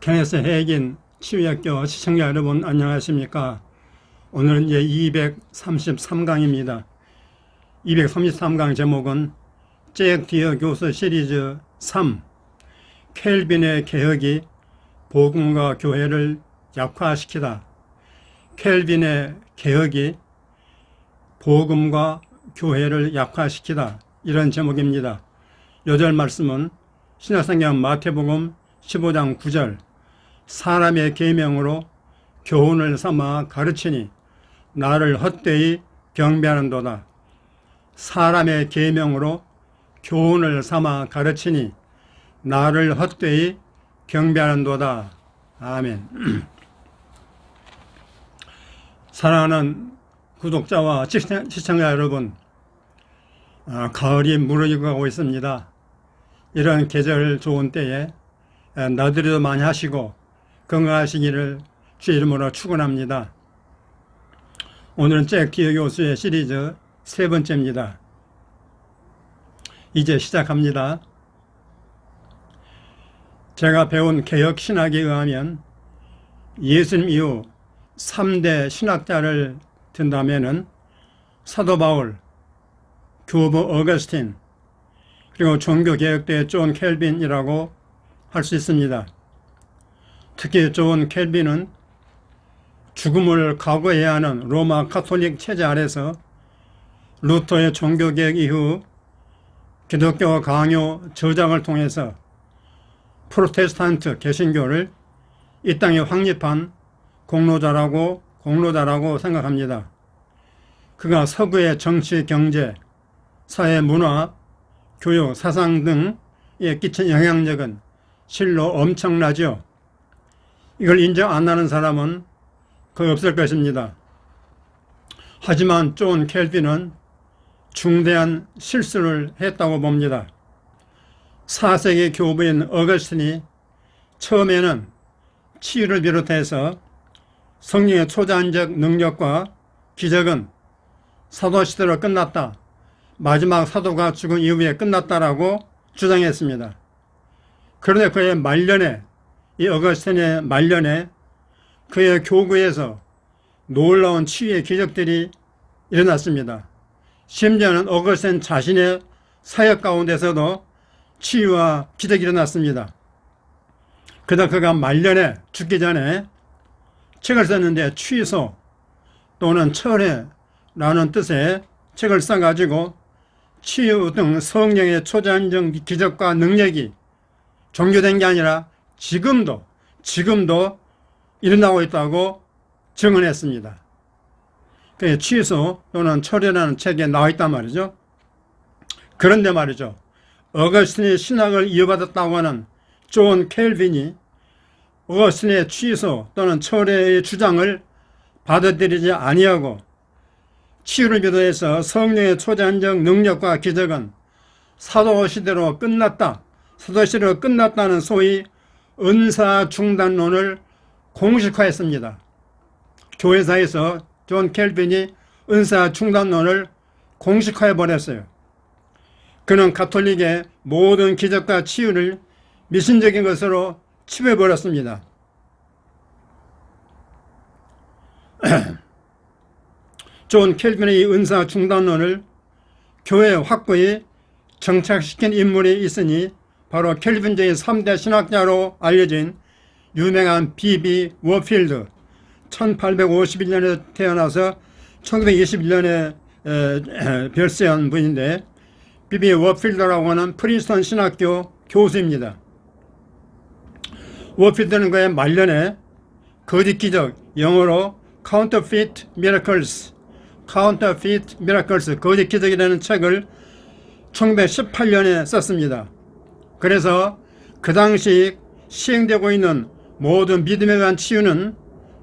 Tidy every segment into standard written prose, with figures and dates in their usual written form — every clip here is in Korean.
케네스 해긴 치유학교 시청자 여러분 안녕하십니까? 오늘은 이제 233강입니다. 233강 제목은 잭 디어 교수 시리즈 3 켈빈의 개혁이 복음과 교회를 약화시키다. 켈빈의 개혁이 복음과 교회를 약화시키다. 이런 제목입니다. 요절 말씀은 신약성경 마태복음 15장 9절 사람의 계명으로 교훈을 삼아 가르치니 나를 헛되이 경배하는도다. 사람의 계명으로 교훈을 삼아 가르치니 나를 헛되이 경배하는도다. 아멘. 사랑하는 구독자와 시청자 여러분, 가을이 무르익어 가고 있습니다. 이런 계절 좋은 때에 나들이도 많이 하시고 건강하시기를 주의 이름으로 축원합니다. 오늘은 잭 디어 교수의 시리즈 세 번째입니다. 이제 시작합니다. 제가 배운 개혁 신학에 의하면 예수님 이후 3대 신학자를 든다면은 사도 바울, 교부 어거스틴, 그리고 종교개혁대의 존 켈빈이라고 할 수 있습니다. 특히 존 켈빈은 죽음을 각오해야 하는 로마 가톨릭 체제 아래서 루터의 종교개혁 이후 기독교 강요 저장을 통해서 프로테스탄트 개신교를 이 땅에 확립한 공로자라고 생각합니다. 그가 서구의 정치, 경제, 사회, 문화, 교육, 사상 등에 끼친 영향력은 실로 엄청나죠. 이걸 인정 안 하는 사람은 거의 없을 것입니다. 하지만 존 켈빈은 중대한 실수를 했다고 봅니다. 4세기 교부인 어거스틴이 처음에는 치유를 비롯해서 성령의 초자연적 능력과 기적은 사도시대로 끝났다. 마지막 사도가 죽은 이후에 끝났다라고 주장했습니다. 그런데 그의 말년에, 이 어거스틴의 말년에 그의 교구에서 놀라운 치유의 기적들이 일어났습니다. 심지어는 어거스틴 자신의 사역 가운데서도 치유와 기적이 일어났습니다. 그러다 그가 말년에 죽기 전에 책을 썼는데 취소 또는 철회라는 뜻의 책을 써가지고 치유 등 성령의 초자연적 기적과 능력이 종교된 게 아니라 지금도 일어나고 있다고 증언했습니다. 그 취소 또는 철회라는 책에 나와 있단 말이죠. 그런데 말이죠. 어거스틴의 신학을 이어받았다고 하는 존 켈빈이 어거스틴의 취소 또는 철회의 주장을 받아들이지 아니하고 치유를 비롯해서 성령의 초자연적 능력과 기적은 사도시대로 끝났다. 사도시대로 끝났다는 소위 은사 중단론을 공식화했습니다. 교회사에서 존 켈빈이 은사 중단론을 공식화해버렸어요. 그는 가톨릭의 모든 기적과 치유를 미신적인 것으로 치부해버렸습니다. 존 켈빈의 이 은사 중단론을 교회 확고히 정착시킨 인물이 있으니 바로 켈빈주의 3대 신학자로 알려진 유명한 B.B. 워필드, 1851년에 태어나서 1921년에 별세한 분인데 B.B. 워필드라고 하는 프린스턴 신학교 교수입니다. 워필드는 그의 말년에 거짓 기적, 영어로 Counterfeit Miracles, 거짓 기적이라는 책을 1918년에 썼습니다. 그래서 그 당시 시행되고 있는 모든 믿음에 관한 치유는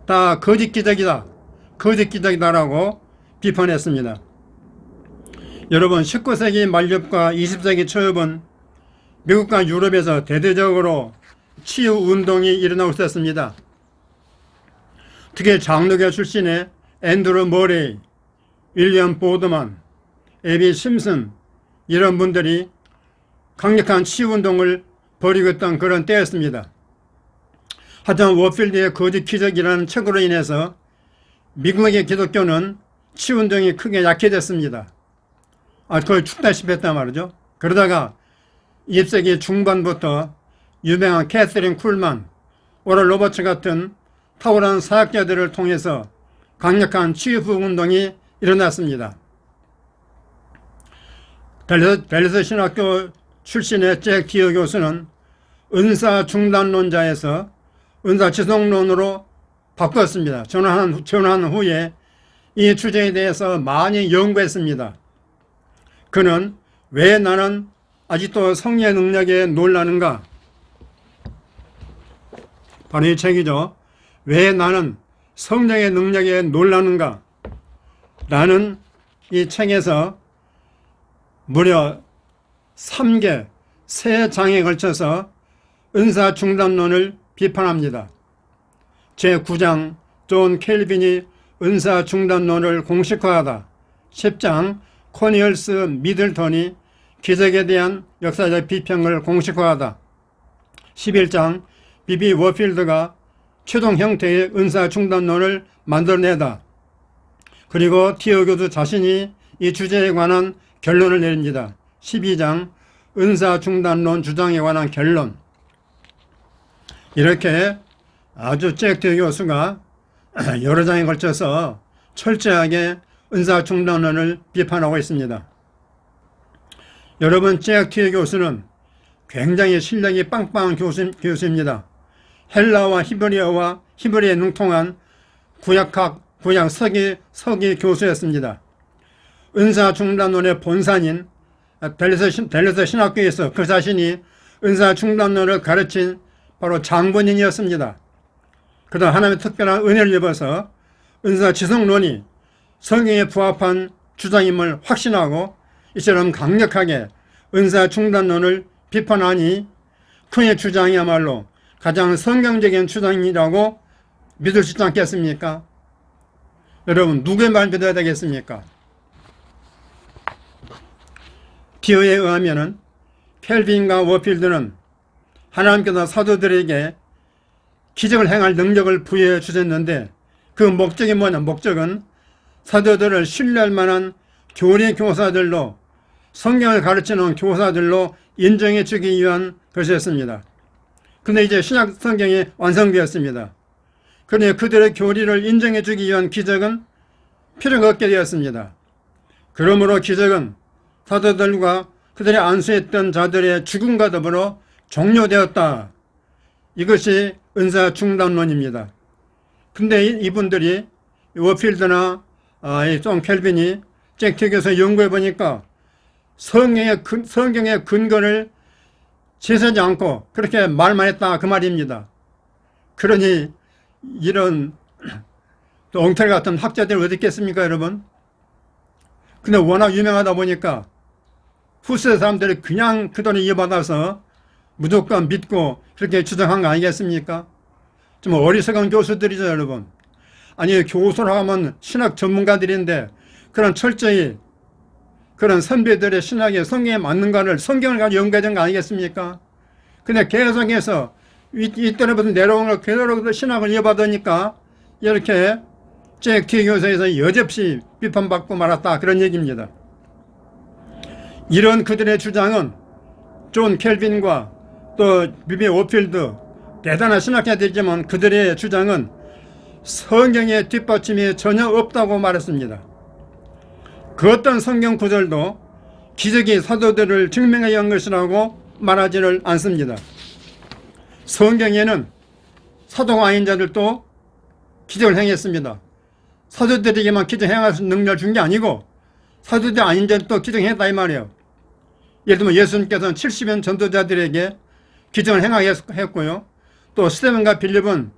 다 거짓 기적이다라고 비판했습니다. 여러분, 19세기 말엽과 20세기 초엽은 미국과 유럽에서 대대적으로 치유 운동이 일어나고 있었습니다. 특히 장로교 출신의 앤드루 머레이, 윌리엄 보드만, 에비 심슨 이런 분들이 강력한 치유운동을 벌이고 있던 그런 때였습니다. 하지만 워필드의 거짓 기적이라는 책으로 인해서 미국의 기독교는 치유운동이 크게 약해졌습니다. 거의 죽다시피 했단 말이죠. 그러다가 20세기 중반부터 유명한 캐서린 쿨만, 오럴 로버츠 같은 탁월한 사학자들을 통해서 강력한 치유운동이 일어났습니다. 댈러스 신학교 출신의 잭 티어 교수는 은사 중단론자에서 은사 지속론으로 바꿨습니다. 전환한 후에 이 주제에 대해서 많이 연구했습니다. 그는 왜 나는 아직도 성령의 능력에 놀라는가? 바로 이 책이죠. 왜 나는 성령의 능력에 놀라는가? 라는 이 책에서 무려 3장에 걸쳐서 은사 중단론을 비판합니다. 제9장 존 켈빈이 은사 중단론을 공식화하다. 10장 코니얼스 미들턴이 기적에 대한 역사적 비평을 공식화하다. 11장 비비 워필드가 최종 형태의 은사 중단론을 만들어내다. 그리고 티어 교수 자신이 이 주제에 관한 결론을 내립니다. 12장 은사 중단론 주장에 관한 결론. 이렇게 아주 잭 티어 교수가 여러 장에 걸쳐서 철저하게 은사 중단론을 비판하고 있습니다. 여러분, 잭 티어 교수는 굉장히 실력이 빵빵한 교수입니다. 헬라와 히브리어에 능통한 구약 서기 교수였습니다. 은사 중단론의 본산인 댈러스 신학교에서 그 자신이 은사 중단론을 가르친 바로 장본인이었습니다. 그러다 하나님의 특별한 은혜를 입어서 은사 지속론이 성경에 부합한 주장임을 확신하고 이처럼 강력하게 은사 중단론을 비판하니 그의 주장이야말로 가장 성경적인 주장이라고 믿을 수 있지 않겠습니까? 여러분, 누구의 말 믿어야 되겠습니까? 티어에 의하면 켈빈과 워필드는 하나님께서 사도들에게 기적을 행할 능력을 부여해 주셨는데 그 목적이 뭐냐? 목적은 사도들을 신뢰할 만한 교리 교사들로, 성경을 가르치는 교사들로 인정해 주기 위한 것이었습니다. 근데 이제 신약 성경이 완성되었습니다. 그런데 그들의 교리를 인정해 주기 위한 기적은 필요가 없게 되었습니다. 그러므로 기적은 사도들과 그들의 안수했던 자들의 죽음과 더불어 종료되었다. 이것이 은사 중단론입니다. 근데 이분들이 워필드나 존 켈빈이 잭 티어 교수 연구해 보니까 성경의 근거를 제시하지 않고 그렇게 말만 했다 그 말입니다. 그러니 이런 엉터리 같은 학자들이 어디 있겠습니까, 여러분? 근데 워낙 유명하다 보니까 후세 사람들이 그냥 그 돈을 이어받아서 무조건 믿고 그렇게 주장한 거 아니겠습니까? 좀 어리석은 교수들이죠, 여러분. 아니, 교수라고 하면 신학 전문가들인데 그런 철저히 그런 선배들의 신학의 성경에 맞는가를 성경을 가지고 연구해야 되는 거 아니겠습니까? 근데 계속해서 윗대로부터 내려오는 그대로 신학을 이어받으니까 이렇게 잭 티어 교수에서 여지없이 비판받고 말았다, 그런 얘기입니다. 이런 그들의 주장은 존 켈빈과 또 비비 워필드, 대단한 신학자들이지만 그들의 주장은 성경의 뒷받침이 전혀 없다고 말했습니다. 그 어떤 성경 구절도 기적이 사도들을 증명하여 한 것이라고 말하지를 않습니다. 성경에는 사도가 아닌 자들도 기적을 행했습니다. 사도들에게만 기적 행할 수 있는 능력을 준 게 아니고 사도들 아닌 자들도 기적 행했다 이 말이에요. 예를 들면 예수님께서는 70인 전도자들에게 기적을 행하였고요. 또 스데반과 빌립은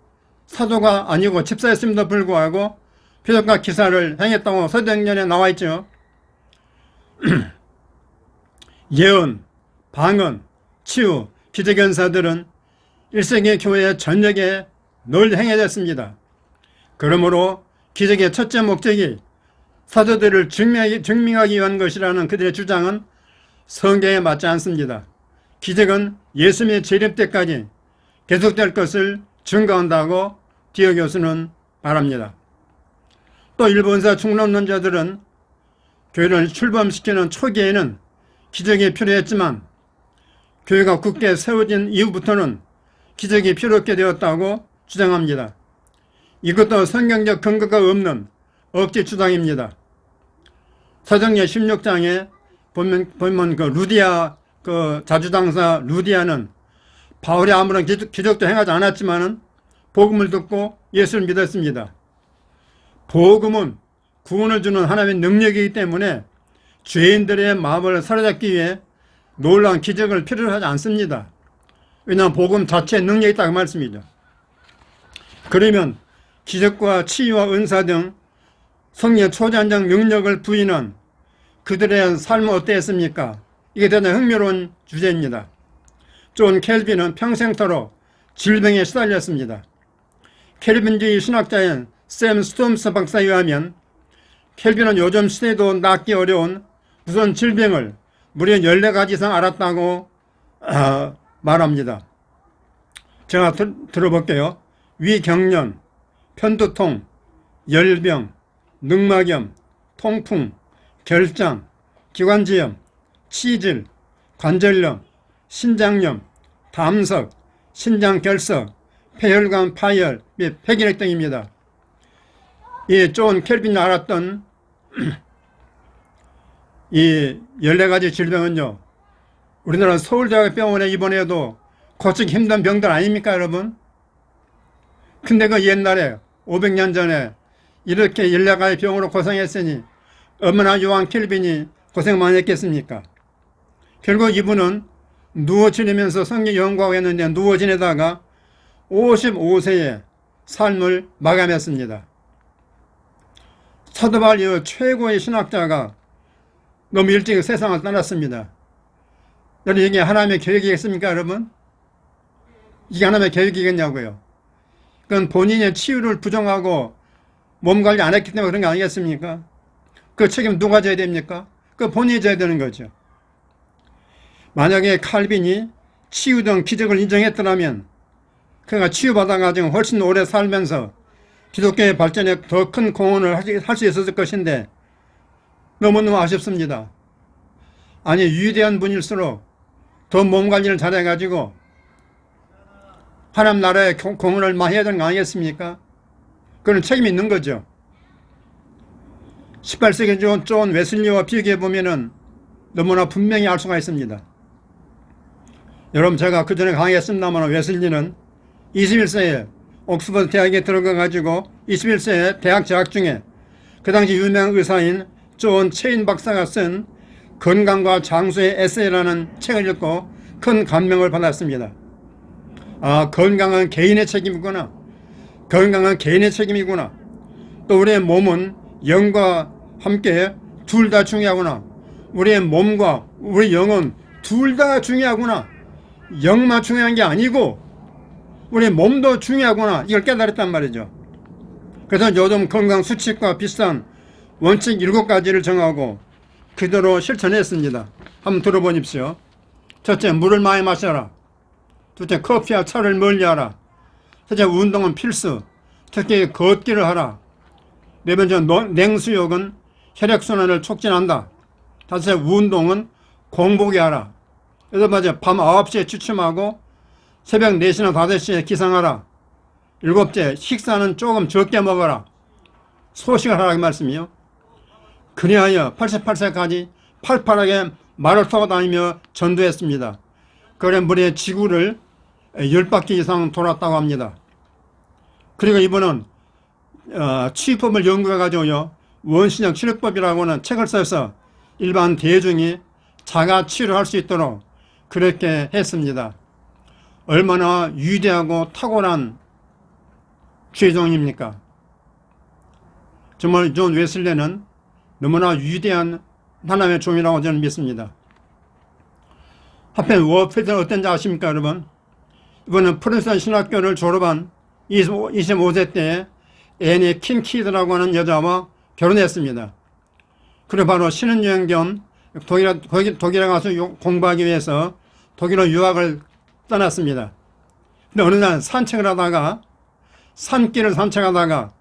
사도가 아니고 집사였음에도 불구하고 표적과 기사를 행했다고 사도행전에 나와 있죠. 예언, 방언, 치유, 기적연사들은 1세기 교회의 전역에 늘 행해졌습니다. 그러므로 기적의 첫째 목적이 사도들을 증명하기 위한 것이라는 그들의 주장은 성경에 맞지 않습니다. 기적은 예수님의 재림 때까지 계속될 것을 증가한다고 디어 교수는 말합니다. 또 일부 은사 중론론자들은 교회를 출범시키는 초기에는 기적이 필요했지만 교회가 굳게 세워진 이후부터는 기적이 필요 없게 되었다고 주장합니다. 이것도 성경적 근거가 없는 억지 주장입니다. 사도행전 16장에 보면 그 루디아 그 자주당사 루디아는 바울이 아무런 기적도 행하지 않았지만은 복음을 듣고 예수를 믿었습니다. 복음은 구원을 주는 하나님의 능력이기 때문에 죄인들의 마음을 사로잡기 위해 놀라운 기적을 필요로 하지 않습니다. 왜냐하면 복음 자체의 능력이 있다고 말씀이죠. 그러면 기적과 치유와 은사 등 성령의 초자연적 능력을 부인한 그들의 삶은 어땠습니까? 이게 대단히 흥미로운 주제입니다. 존 켈빈은 평생토록 질병에 시달렸습니다. 켈빈주의 신학자인 샘 스톰스 박사에 의하면 켈빈은 요즘 시대도 낫기 어려운 무슨 질병을 무려 14가지 이상 알았다고 말합니다. 제가 들어볼게요. 위경련, 편두통, 열병, 늑막염, 통풍, 결장, 기관지염, 치질, 관절염, 신장염, 담석, 신장결석, 폐혈관 파열 및 폐기력 등입니다. 이 존 켈빈이 알았던 이 14가지 질병은요, 우리나라 서울대학병원에 입원해도 고치기 힘든 병들 아닙니까, 여러분? 근데 그 옛날에 500년 전에 이렇게 14가지 병으로 고생했으니 얼마나 요한 켈빈이 고생 많이 했겠습니까? 결국 이분은 누워 지내면서 성경 연구하고 했는데 누워 지내다가 55세에 삶을 마감했습니다. 사도 바울 이후 최고의 신학자가 너무 일찍 세상을 떠났습니다. 여러분, 이게 하나님의 계획이겠습니까, 여러분? 이게 하나님의 계획이겠냐고요. 그건 본인의 치유를 부정하고 몸 관리 안 했기 때문에 그런 게 아니겠습니까? 그 책임 누가 져야 됩니까? 그 본인이 져야 되는 거죠. 만약에 칼빈이 치유 등 기적을 인정했더라면 그가 치유받아가지고 훨씬 오래 살면서 기독교의 발전에 더 큰 공헌을 할 수 있었을 것인데 너무너무 아쉽습니다. 아니, 위대한 분일수록 더 몸 관리를 잘해가지고 하나님 나라에 공헌을 많이 해야 되는 거 아니겠습니까? 그런 책임이 있는 거죠. 18세기 존 웨슬리와 비교해 보면은 너무나 분명히 알 수가 있습니다. 여러분, 제가 그 전에 강의했습니다만 웨슬리는 21세에 옥스퍼드 대학에 들어가가지고 21세에 대학 재학 중에 그 당시 유명한 의사인 존 체인 박사가 쓴 건강과 장수의 에세이라는 책을 읽고 큰 감명을 받았습니다. 아, 건강은 개인의 책임이구나. 건강은 개인의 책임이구나. 또 우리의 몸은 영과 함께 둘 다 중요하구나. 우리의 몸과 우리 영은 둘 다 중요하구나. 영만 중요한 게 아니고 우리 몸도 중요하구나. 이걸 깨달았단 말이죠. 그래서 요즘 건강 수칙과 비슷한 원칙 7가지를 정하고 그대로 실천했습니다. 한번 들어보십시오. 첫째, 물을 많이 마셔라. 둘째, 커피와 차를 멀리하라. 셋째, 운동은 필수. 특히 걷기를 하라. 네 번째, 냉수욕은 혈액순환을 촉진한다. 다섯째, 운동은 공복에 하라. 여섯 번째, 밤 9시에 취침하고 새벽 4시나 5시에 기상하라. 일곱째, 식사는 조금 적게 먹어라. 소식을 하라는 말씀이요. 그리하여 88세까지 팔팔하게 말을 타고 다니며 전도했습니다. 그래 무려 지구를 10바퀴 이상 돌았다고 합니다. 그리고 이분은 치유법을 연구해가지고요, 원신력 치료법이라고 하는 책을 써서 일반 대중이 자가 치료할 수 있도록 그렇게 했습니다. 얼마나 위대하고 탁월한 죄종입니까? 정말 존 웨슬리는 너무나 위대한 하나님의 종이라고 저는 믿습니다. 하필 워필드는 어떤지 아십니까, 여러분? 이번엔 프린스턴 신학교를 졸업한 25세 때 애니 킨키드라고 하는 여자와 결혼했습니다. 그리고 바로 신혼여행 겸 독일에 가서 공부하기 위해서 독일로 유학을 떠났습니다. 근데 어느 날 산책을 하다가 산길을 산책하다가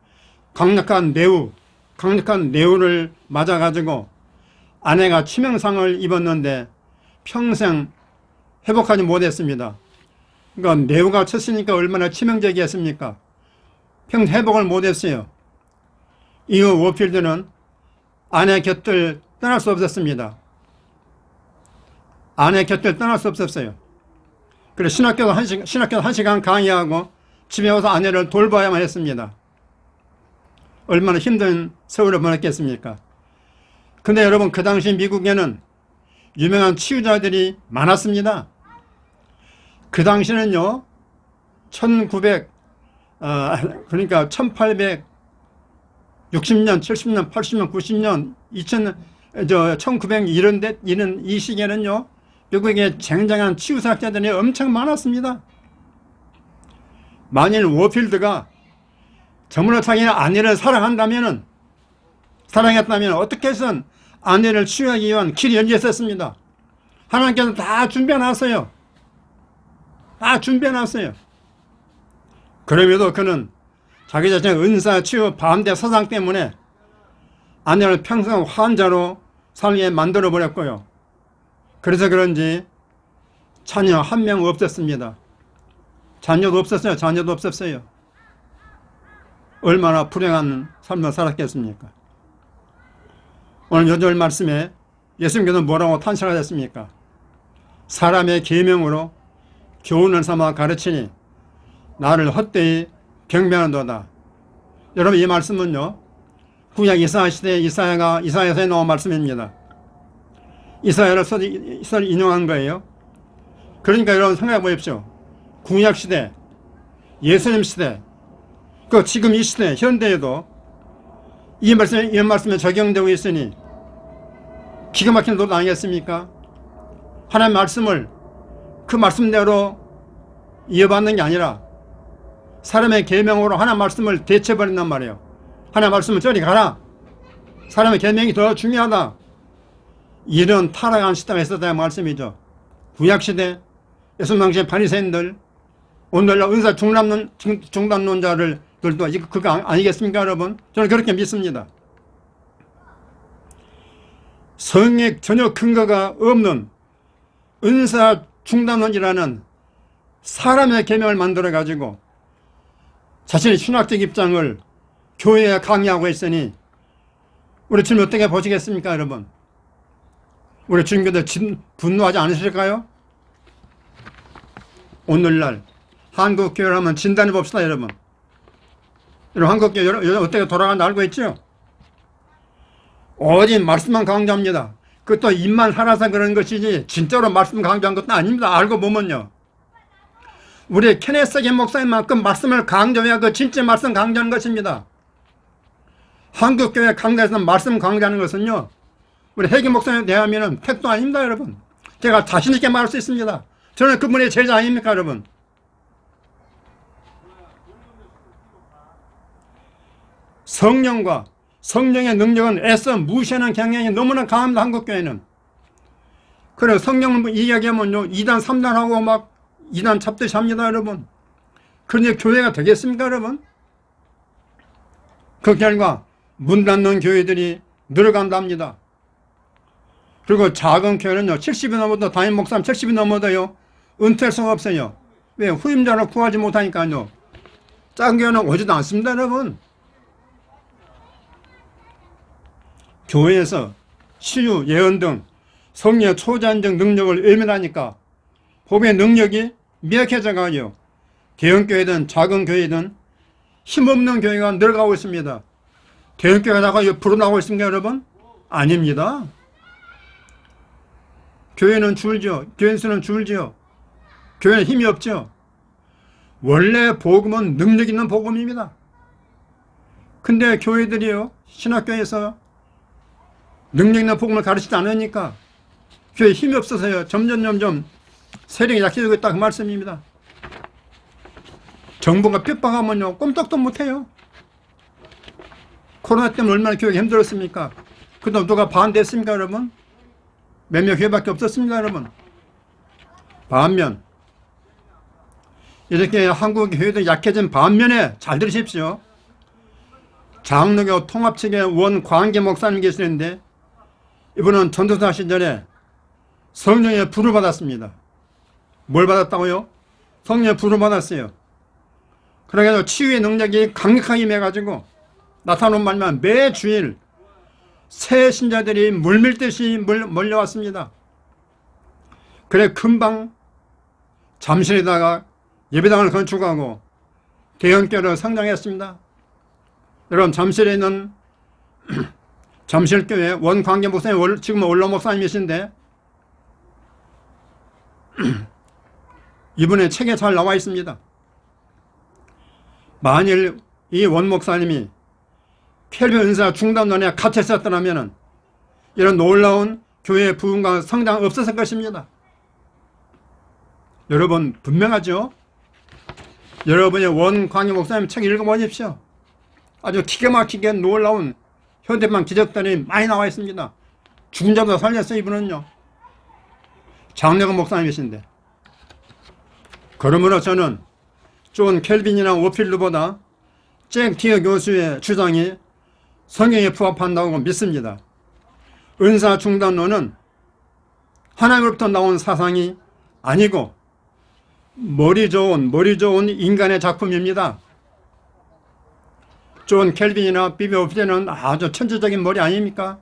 강력한 뇌우를 맞아가지고 아내가 치명상을 입었는데 평생 회복하지 못했습니다. 그러니까 뇌우가 쳤으니까 얼마나 치명적이었습니까? 평생 회복을 못했어요. 이후 워필드는 아내 곁을 떠날 수 없었습니다. 아내 곁을 떠날 수 없었어요. 그래서 신학교도 1시간 강의하고 집에 와서 아내를 돌봐야만 했습니다. 얼마나 힘든 세월을 보냈겠습니까? 근데 여러분, 그 당시 미국에는 유명한 치유자들이 많았습니다. 그 당시는요, 그러니까 1860년, 70년, 80년, 90년, 1900 이런 이 시기에는요, 미국에 쟁쟁한 치유사학자들이 엄청 많았습니다. 만일 워필드가 정말로 자기 아내를 사랑했다면 어떻게 해서든 아내를 치유하기 위한 길이 열려 있었습니다. 하나님께서 다 준비해놨어요. 그럼에도 그는 자기 자신의 은사, 치유, 반대 사상 때문에 아내를 평생 환자로 살게 만들어버렸고요. 그래서 그런지 자녀 한 명 없었습니다. 자녀도 없었어요. 얼마나 불행한 삶을 살았겠습니까? 오늘 요절 말씀에 예수님께서 뭐라고 탄식하셨습니까? 사람의 계명으로 교훈을 삼아 가르치니 나를 헛되이 경배하는도다. 여러분, 이 말씀은요, 구약 이사야 시대 이사야서에 나온 말씀입니다. 이사야를 인용한 거예요. 그러니까 여러분 생각해 보십시오. 구약 시대, 예수님 시대, 지금 이 시대, 현대에도 이 말씀에 적용되고 있으니 기가 막힌 노릇 아니겠습니까? 하나님의 말씀을 그 말씀대로 이어받는 게 아니라 사람의 계명으로 하나님의 말씀을 대체버린단 말이에요. 하나님의 말씀을 저리 가라. 사람의 계명이 더 중요하다. 이런 타락한 시대가 있었다는 말씀이죠. 구약시대 예수님 당시의 바리새인들, 오늘날 은사 중단론자들도 그거 아니겠습니까, 여러분? 저는 그렇게 믿습니다. 성경에 전혀 근거가 없는 은사 중단론이라는 사람의 계명을 만들어가지고 자신의 신학적 입장을 교회에 강의하고 있으니 우리 주님 어떻게 보시겠습니까, 여러분? 우리 주님께서 분노하지 않으실까요? 오늘날 한국교회를 한번 진단해 봅시다, 여러분. 여러분, 한국교회 어떻게 돌아가는지 알고 있죠? 오직 말씀만 강조합니다. 그것도 입만 살아서 그런 것이지 진짜로 말씀 강조한 것도 아닙니다. 알고 보면요. 우리 케네스게 목사님만큼 말씀을 강조해야 그 진짜 말씀 강조하는 것입니다. 한국교회 강단에서 말씀 강조하는 것은요, 우리 해기 목사님에 대하면 택도 아닙니다, 여러분. 제가 자신있게 말할 수 있습니다. 저는 그분의 제자 아닙니까, 여러분? 성령과 성령의 능력은 애써 무시하는 경향이 너무나 강합니다, 한국교회는. 그래서 성령을 이야기하면요, 2단, 3단 하고 막 2단 잡듯이 합니다, 여러분. 그런데 교회가 되겠습니까, 여러분? 그 결과 문 닫는 교회들이 늘어간답니다. 그리고 작은 교회는요, 70이 넘어도, 담임 목사님 70이 넘어도요, 은퇴할 수가 없어요. 왜? 후임자를 구하지 못하니까요. 작은 교회는 오지도 않습니다, 여러분. 교회에서 치유, 예언 등 성령의 초자연적 능력을 외면하니까 법의 능력이 미약해져 가요. 대형교회든 작은 교회든 힘없는 교회가 늘어가고 있습니다. 대형교회가 다가 불어나고 있습니까, 여러분? 아닙니다. 교회는 줄죠. 교회 수는 줄죠. 교회는 힘이 없죠. 원래 복음은 능력 있는 복음입니다. 근데 교회들이요, 신학교에서 능력 있는 복음을 가르치지 않으니까 교회에 힘이 없어서요, 점점 세력이 약해지고 있다, 그 말씀입니다. 정부가 핍박하면요, 꼼짝도 못해요. 코로나 때문에 얼마나 교회가 힘들었습니까? 그동안 누가 반대했습니까, 여러분? 몇몇 교회밖에 없었습니다, 여러분. 반면 이렇게 한국 교회도 약해진 반면에 잘 들으십시오. 장로교 통합 측의 원광계 목사님 계시는데 이분은 전도사 시절에 성령의 불을 받았습니다. 뭘 받았다고요? 성령의 불을 받았어요. 그래서 치유의 능력이 강력하게 임해가지고 나타나는 말만 매주일 새 신자들이 물밀듯이 몰려왔습니다. 그래 금방 잠실에다가 예배당을 건축하고 대형교회로 성장했습니다. 여러분 잠실에 있는 잠실교회 원광계 목사님 지금 원로 목사님이신데 이분의 책에 잘 나와 있습니다. 만일 이 원 목사님이 켈빈 은사 중단론에 갇혔었더라면 이런 놀라운 교회의 부흥과 성장 없었을 것입니다. 여러분 분명하죠? 여러분의 원광희 목사님 책 읽어보십시오. 아주 기가 막히게 놀라운 현대판 기적들이 많이 나와 있습니다. 죽은 자도 살렸어요. 이분은요. 장로교 목사님이신데. 그러므로 저는 존 켈빈이나 오필루보다 잭 티어 교수의 주장이 성경에 부합한다고 믿습니다. 은사 중단론은 하나님으로부터 나온 사상이 아니고 머리 좋은 인간의 작품입니다. 존 켈빈이나 비비 오필은 아주 천재적인 머리 아닙니까?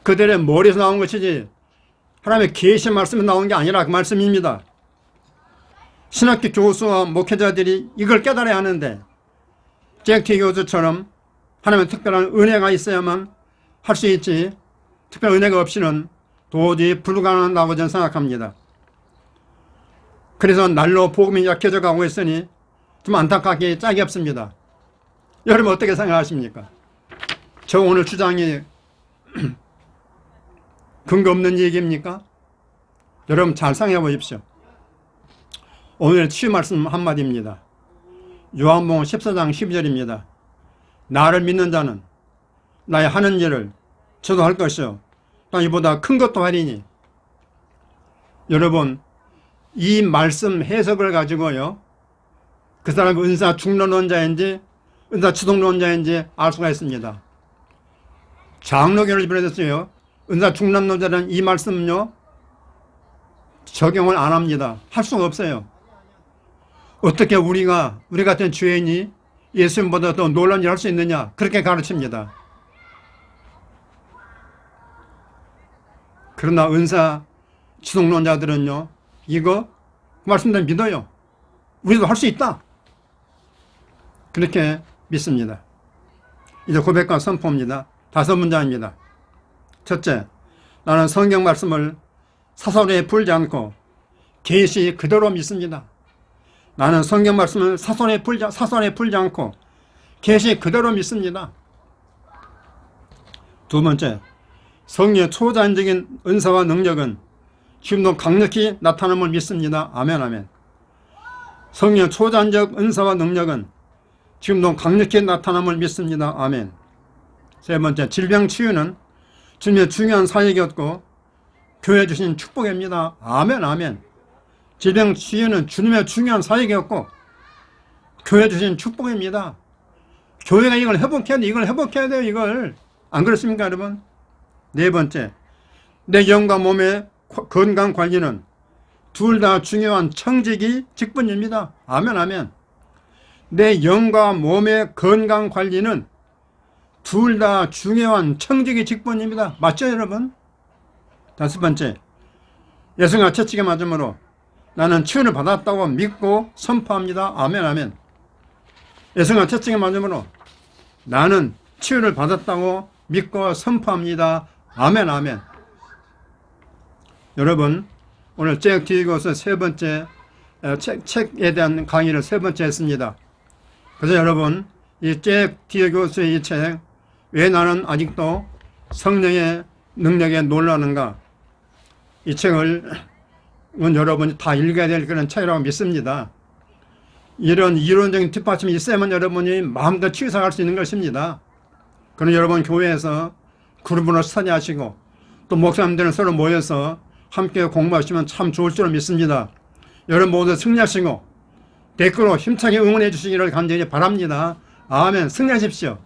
그들의 머리에서 나온 것이지 하나님의 계시 말씀에 나온 게 아니라 그 말씀입니다. 신학교 교수와 목회자들이 이걸 깨달아야 하는데 잭티 교수처럼 하나님의 특별한 은혜가 있어야만 할 수 있지 특별한 은혜가 없이는 도저히 불가능하다고 저는 생각합니다. 그래서 날로 복음이 약해져 가고 있으니 좀 안타깝게 짝이 없습니다. 여러분 어떻게 생각하십니까? 저 오늘 주장이 근거 없는 얘기입니까? 여러분 잘 생각해 보십시오. 오늘 치유 말씀 한마디입니다. 요한복음 14장 12절입니다. 나를 믿는 자는 나의 하는 일을 저도 할 것이요 또 이보다 큰 것도 하리니. 여러분 이 말씀 해석을 가지고요 그 사람이 은사 중론론자인지 은사 지속론자인지 알 수가 있습니다. 장로교를 비롯해서요 은사 중론론자는 이 말씀은요 적용을 안 합니다. 할 수가 없어요. 어떻게 우리 같은 죄인이 예수님보다 더 놀라운 일을 할 수 있느냐 그렇게 가르칩니다. 그러나 은사 지속론자들은요 이거 말씀대로 믿어요. 우리도 할 수 있다 그렇게 믿습니다. 이제 고백과 선포입니다. 5문장입니다. 첫째, 나는 성경 말씀을 사설에 풀지 않고 계시 그대로 믿습니다. 나는 성경 말씀을 사설에 풀지 않고 계시 그대로 믿습니다. 두 번째, 성령의 초자연적인 은사와 능력은 지금도 강력히 나타남을 믿습니다. 아멘 아멘. 성령의 초자연적 은사와 능력은 지금도 강력히 나타남을 믿습니다. 아멘. 세 번째, 질병 치유는 주님의 중요한 사역이었고 교회 주신 축복입니다. 아멘 아멘. 질병 치유는 주님의 중요한 사역이었고 교회 주신 축복입니다. 교회가 이걸 회복해야 돼. 이걸 회복해야 돼요. 이걸. 안 그렇습니까 여러분? 네 번째, 내 영과 몸의 건강 관리는 둘 다 중요한 청지기 직분입니다. 아멘 아멘. 내 영과 몸의 건강 관리는 둘 다 중요한 청지기 직분입니다. 맞죠 여러분? 다섯 번째, 예수가 채찍에 맞음으로 나는 치유를 받았다고 믿고 선포합니다. 아멘 아멘. 예수가 채찍에 맞음으로 나는 치유를 받았다고 믿고 선포합니다. 아멘 아멘. 여러분 오늘 잭 디어교수 세 번째 책에 대한 강의를 세 번째 했습니다. 그래서 여러분 이 잭 디어교수의 이 책 왜 나는 아직도 성령의 능력에 놀라는가, 이 책을 여러분이 다 읽어야 될 그런 책이라고 믿습니다. 이런 이론적인 뒷받침이 있어야만 여러분이 마음껏 치유사할 수 있는 것입니다. 그럼 여러분 교회에서 그룹으로 스터디하시고 또 목사님들은 서로 모여서 함께 공부하시면 참 좋을 줄 믿습니다. 여러분 모두 승리하시고 댓글로 힘차게 응원해 주시기를 간절히 바랍니다. 아멘. 승리하십시오.